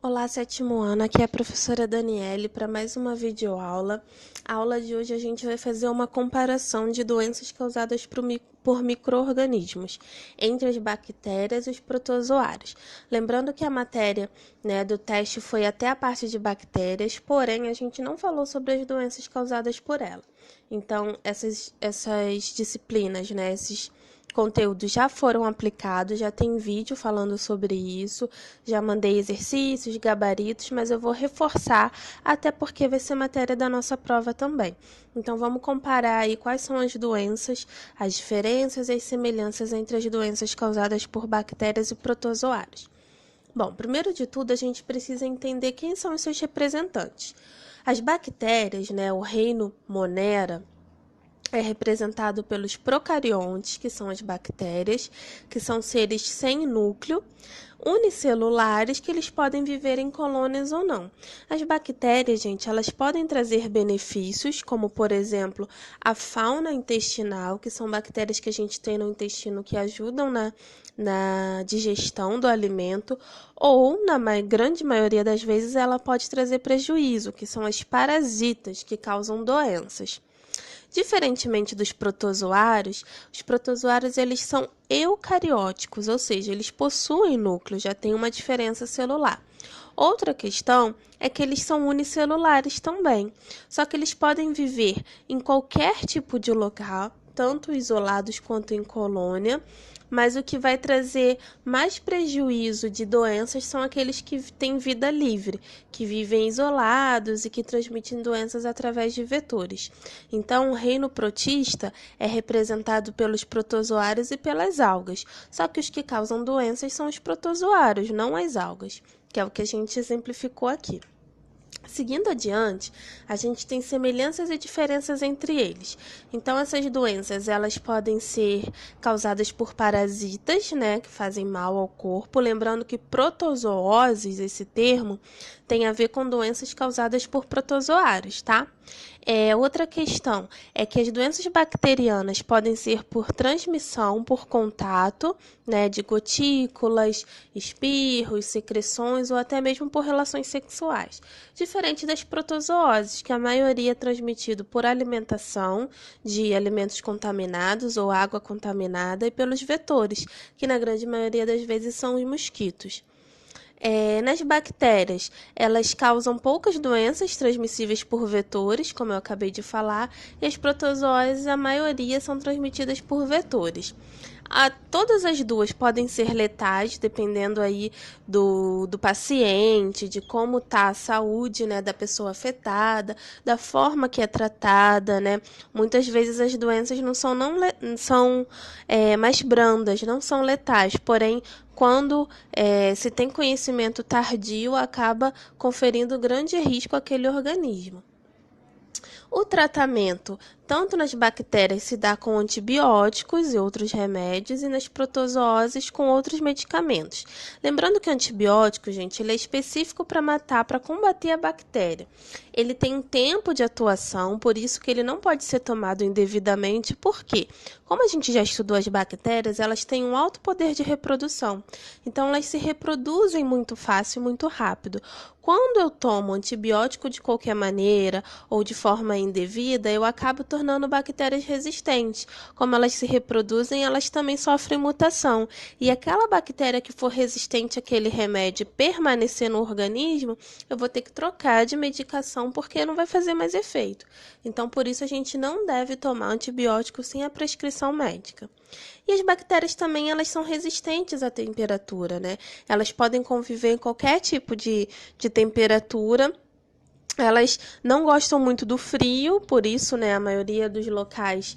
Olá, sétimo ano, aqui é a professora Daniele para mais uma videoaula. A aula de hoje a gente vai fazer uma comparação de doenças causadas por micro-organismos entre as bactérias e os protozoários. Lembrando que a matéria, do teste foi até a parte de bactérias, porém a gente não falou sobre as doenças causadas por ela. Então, essas disciplinas, esses conteúdos já foram aplicados, já tem vídeo falando sobre isso, já mandei exercícios, gabaritos, mas eu vou reforçar, até porque vai ser matéria da nossa prova também. Então, vamos comparar aí quais são as doenças, as diferenças e as semelhanças entre as doenças causadas por bactérias e protozoários. Bom, primeiro de tudo, a gente precisa entender quem são os seus representantes. As bactérias, o reino Monera, é representado pelos procariontes, que são as bactérias, que são seres sem núcleo, unicelulares, que eles podem viver em colônias ou não. As bactérias, gente, elas podem trazer benefícios, como, por exemplo, a fauna intestinal, que são bactérias que a gente tem no intestino que ajudam na digestão do alimento, ou, na grande maioria das vezes, ela pode trazer prejuízo, que são as parasitas, que causam doenças. Diferentemente dos protozoários, os protozoários eles são eucarióticos, ou seja, eles possuem núcleo, já tem uma diferença celular. Outra questão é que eles são unicelulares também, só que eles podem viver em qualquer tipo de local, tanto isolados quanto em colônia, mas o que vai trazer mais prejuízo de doenças são aqueles que têm vida livre, que vivem isolados e que transmitem doenças através de vetores. Então, o reino protista é representado pelos protozoários e pelas algas, só que os que causam doenças são os protozoários, não as algas, que é o que a gente exemplificou aqui. Seguindo adiante, a gente tem semelhanças e diferenças entre eles. Então, essas doenças, elas podem ser causadas por parasitas, que fazem mal ao corpo. Lembrando que protozooses, esse termo, tem a ver com doenças causadas por protozoários, tá? Outra questão é que as doenças bacterianas podem ser por transmissão, por contato, de gotículas, espirros, secreções ou até mesmo por relações sexuais. Diferente das protozooses, que a maioria é transmitido por alimentação de alimentos contaminados ou água contaminada e pelos vetores, que na grande maioria das vezes são os mosquitos. Nas bactérias, elas causam poucas doenças transmissíveis por vetores, como eu acabei de falar, e as protozoárias, a maioria, são transmitidas por vetores. Todas as duas podem ser letais, dependendo aí do paciente, de como está a saúde, da pessoa afetada, da forma que é tratada, Muitas vezes as doenças não são, são mais brandas, não são letais, porém, quando se tem conhecimento tardio, acaba conferindo grande risco àquele organismo. O tratamento, tanto nas bactérias, se dá com antibióticos e outros remédios, e nas protozooses com outros medicamentos. Lembrando que o antibiótico, gente, ele é específico para matar, para combater a bactéria. Ele tem um tempo de atuação, por isso que ele não pode ser tomado indevidamente, porque, como a gente já estudou as bactérias, elas têm um alto poder de reprodução. Então, elas se reproduzem muito fácil e muito rápido. Quando eu tomo antibiótico de qualquer maneira ou de forma indevida, eu acabo tornando bactérias resistentes. Como elas se reproduzem, elas também sofrem mutação. E aquela bactéria que for resistente àquele remédio permanecer no organismo, eu vou ter que trocar de medicação porque não vai fazer mais efeito. Então, por isso, a gente não deve tomar antibiótico sem a prescrição médica. E as bactérias também, elas são resistentes à temperatura, Elas podem conviver em qualquer tipo de temperatura. Elas não gostam muito do frio, por isso, a maioria dos locais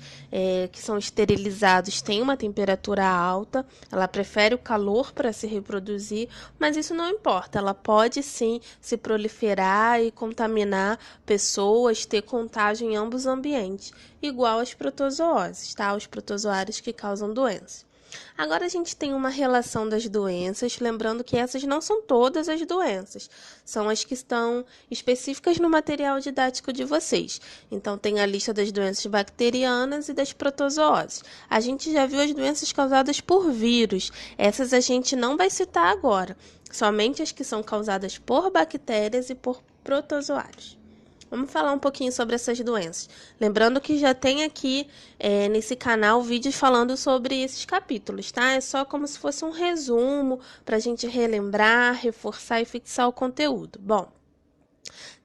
que são esterilizados tem uma temperatura alta. Ela prefere o calor para se reproduzir, mas isso não importa. Ela pode, sim, se proliferar e contaminar pessoas, ter contágio em ambos os ambientes, igual às protozooses, tá? Os protozoários que causam doença. Agora a gente tem uma relação das doenças, lembrando que essas não são todas as doenças, são as que estão específicas no material didático de vocês. Então tem a lista das doenças bacterianas e das protozooses. A gente já viu as doenças causadas por vírus, essas a gente não vai citar agora, somente as que são causadas por bactérias e por protozoários. Vamos falar um pouquinho sobre essas doenças. Lembrando que já tem aqui nesse canal vídeos falando sobre esses capítulos, tá? É só como se fosse um resumo para a gente relembrar, reforçar e fixar o conteúdo. Bom,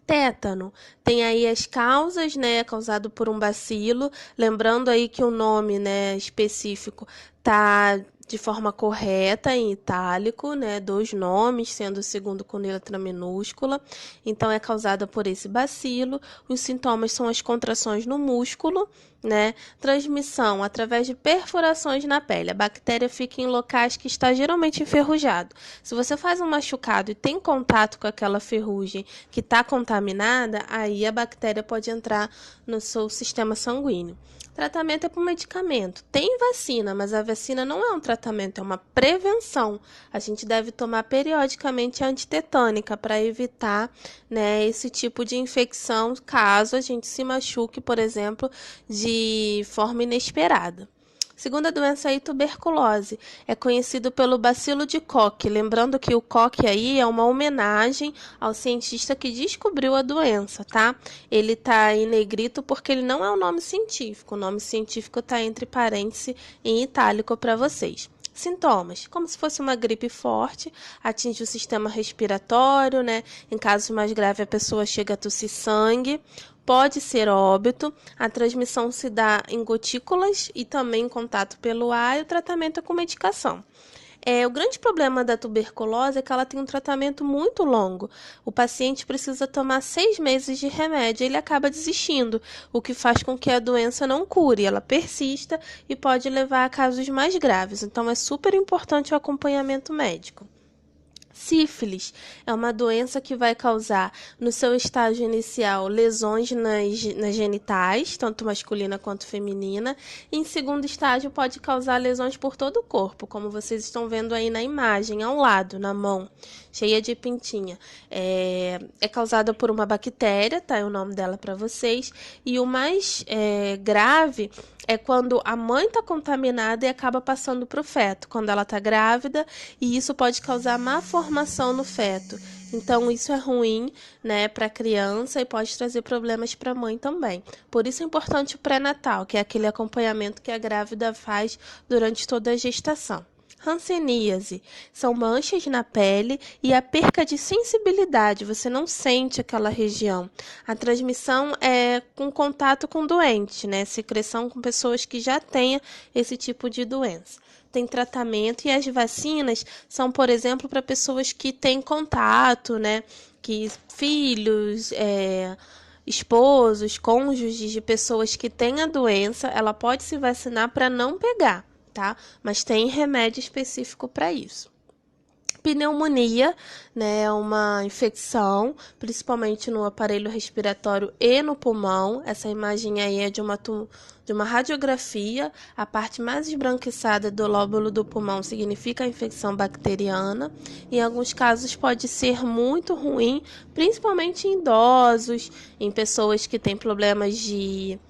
tétano, tem aí as causas, né, causado por um bacilo, lembrando aí que o nome, né, específico tá de forma correta em itálico, né, 2 nomes, sendo o segundo com letra minúscula, então é causada por esse bacilo. Os sintomas são as contrações no músculo, né, transmissão através de perfurações na pele. A bactéria fica em locais que está geralmente enferrujado. Se você faz um machucado e tem contato com aquela ferrugem que está contaminada, aí a bactéria pode entrar no seu sistema sanguíneo. Tratamento é por medicamento. Tem vacina, mas a vacina não é um tratamento, é uma prevenção. A gente deve tomar periodicamente a antitetânica para evitar, né, esse tipo de infecção, caso a gente se machuque, por exemplo, de forma inesperada. Segunda doença aí, tuberculose. É conhecido pelo bacilo de Koch. Lembrando que o Koch aí é uma homenagem ao cientista que descobriu a doença, tá? Ele tá em negrito porque ele não é o nome científico. O nome científico tá entre parênteses em itálico para vocês. Sintomas, como se fosse uma gripe forte, atinge o sistema respiratório, né? Em casos mais graves, a pessoa chega a tossir sangue. Pode ser óbito, a transmissão se dá em gotículas e também em contato pelo ar, e o tratamento é com medicação. O grande problema da tuberculose é que ela tem um tratamento muito longo. O paciente precisa tomar 6 meses de remédio e ele acaba desistindo, o que faz com que a doença não cure, ela persista e pode levar a casos mais graves. Então, é super importante o acompanhamento médico. Sífilis é uma doença que vai causar, no seu estágio inicial, lesões nas genitais, tanto masculina quanto feminina. Em segundo estágio, pode causar lesões por todo o corpo, como vocês estão vendo aí na imagem, ao lado, na mão, cheia de pintinha. É causada por uma bactéria, tá? É o nome dela para vocês. E o mais grave é quando a mãe está contaminada e acaba passando para o feto, quando ela está grávida, e isso pode causar má formação no feto. Então, isso é ruim, né, para a criança e pode trazer problemas para a mãe também. Por isso é importante o pré-natal, que é aquele acompanhamento que a grávida faz durante toda a gestação. Hanseníase são manchas na pele e a perca de sensibilidade, você não sente aquela região. A transmissão é com contato com doente, né? Secreção com pessoas que já tenham esse tipo de doença. Tem tratamento e as vacinas são, por exemplo, para pessoas que têm contato, né? Que filhos, esposos, cônjuges de pessoas que têm a doença, ela pode se vacinar para não pegar. Tá? Mas tem remédio específico para isso. Pneumonia, né, é uma infecção, principalmente no aparelho respiratório e no pulmão. Essa imagem aí é de uma radiografia. A parte mais esbranquiçada do lóbulo do pulmão significa a infecção bacteriana. Em alguns casos pode ser muito ruim, principalmente em idosos, em pessoas que têm problemas de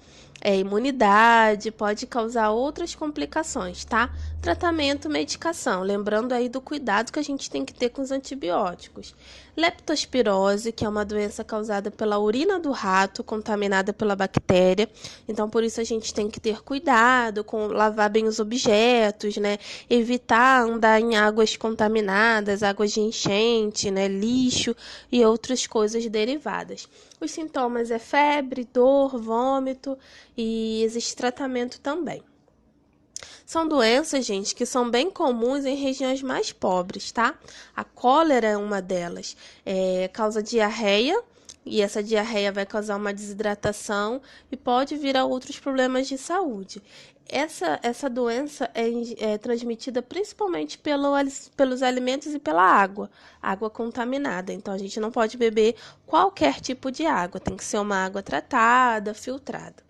imunidade, pode causar outras complicações, tá? Tratamento, medicação, lembrando aí do cuidado que a gente tem que ter com os antibióticos. Leptospirose, que é uma doença causada pela urina do rato, contaminada pela bactéria. Então, por isso a gente tem que ter cuidado com lavar bem os objetos, né? Evitar andar em águas contaminadas, águas de enchente, né? Lixo e outras coisas derivadas. Os sintomas é febre, dor, vômito e existe tratamento também. São doenças, gente, que são bem comuns em regiões mais pobres, tá? A cólera é uma delas. Causa diarreia, e essa diarreia vai causar uma desidratação e pode vir a outros problemas de saúde. Essa doença é transmitida principalmente pelos alimentos e pela água contaminada. Então, a gente não pode beber qualquer tipo de água, tem que ser uma água tratada, filtrada.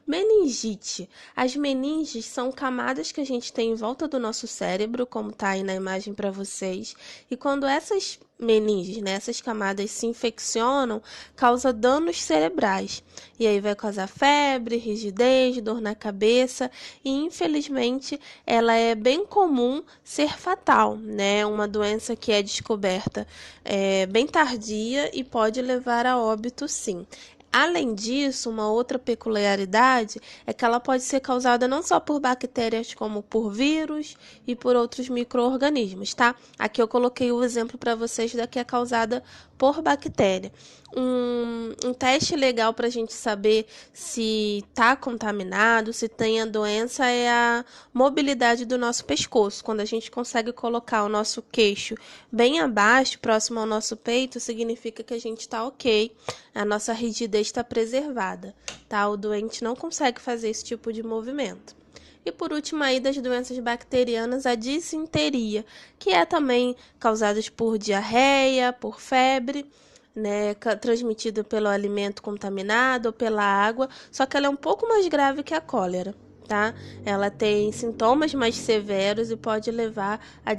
Meningite. As meninges são camadas que a gente tem em volta do nosso cérebro, como está aí na imagem para vocês. E quando essas meninges, né, essas camadas se infeccionam, causa danos cerebrais. E aí vai causar febre, rigidez, dor na cabeça. E infelizmente ela é bem comum ser fatal, né? Uma doença que é descoberta bem tardia e pode levar a óbito, sim. Além disso, uma outra peculiaridade é que ela pode ser causada não só por bactérias, como por vírus e por outros micro-organismos, tá? Aqui eu coloquei o exemplo para vocês da que é causada por bactéria. Um teste legal para a gente saber se está contaminado, se tem a doença, é a mobilidade do nosso pescoço. Quando a gente consegue colocar o nosso queixo bem abaixo, próximo ao nosso peito, significa que a gente está ok, a nossa rigidez está preservada, tá? O doente não consegue fazer esse tipo de movimento. E por último aí das doenças bacterianas, a disenteria, que é também causada por diarreia, por febre, né, transmitida pelo alimento contaminado ou pela água, só que ela é um pouco mais grave que a cólera, tá? Ela tem sintomas mais severos e pode levar a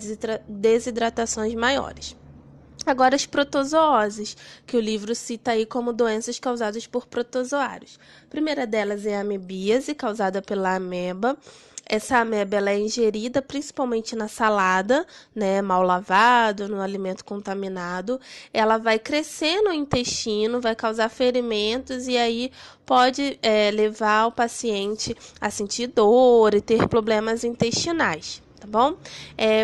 desidratações maiores. Agora, as protozooses, que o livro cita aí como doenças causadas por protozoários. A primeira delas é a amebíase, causada pela ameba. Essa ameba ela é ingerida principalmente na salada, né, mal lavado, no alimento contaminado. Ela vai crescer no intestino, vai causar ferimentos e aí pode levar o paciente a sentir dor e ter problemas intestinais. Tá bom?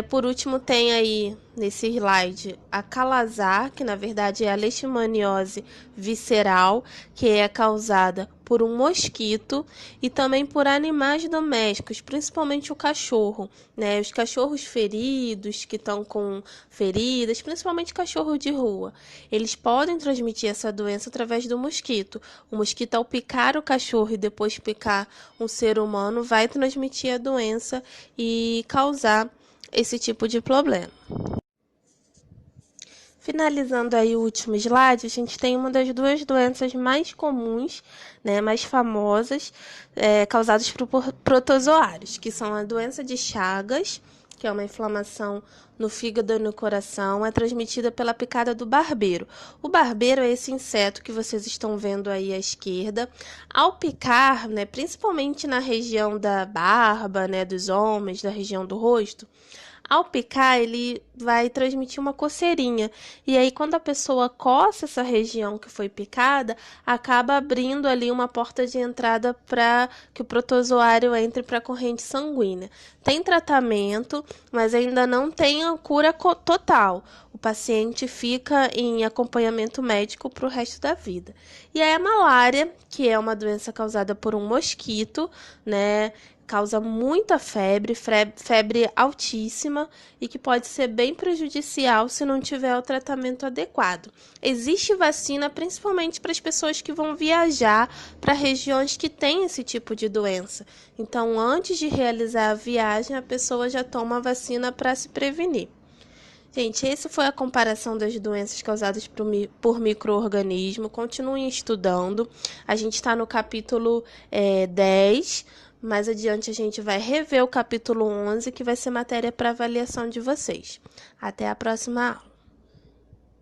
Por último, tem aí nesse slide a calazar, que na verdade é a leishmaniose visceral, que é causada por um mosquito e também por animais domésticos, principalmente o cachorro, né? Os cachorros feridos, que estão com feridas, principalmente cachorro de rua, eles podem transmitir essa doença através do mosquito. O mosquito, ao picar o cachorro e depois picar um ser humano, vai transmitir a doença e causar esse tipo de problema. Finalizando aí o último slide, a gente tem uma das duas doenças mais comuns, né, mais famosas, causadas por protozoários, que são a doença de Chagas, que é uma inflamação no fígado e no coração, é transmitida pela picada do barbeiro. O barbeiro é esse inseto que vocês estão vendo aí à esquerda. Ao picar, né, principalmente na região da barba, né, dos homens, da região do rosto, ao picar, ele vai transmitir uma coceirinha. E aí, quando a pessoa coça essa região que foi picada, acaba abrindo ali uma porta de entrada para que o protozoário entre para a corrente sanguínea. Tem tratamento, mas ainda não tem a cura total. O paciente fica em acompanhamento médico para o resto da vida. E aí, a malária, que é uma doença causada por um mosquito, né? Causa muita febre, febre altíssima e que pode ser bem prejudicial se não tiver o tratamento adequado. Existe vacina principalmente para as pessoas que vão viajar para regiões que têm esse tipo de doença. Então, antes de realizar a viagem, a pessoa já toma a vacina para se prevenir. Gente, essa foi a comparação das doenças causadas por micro-organismo. Continuem estudando. A gente está no capítulo 10. Mais adiante a gente vai rever o capítulo 11, que vai ser matéria para avaliação de vocês. Até a próxima aula.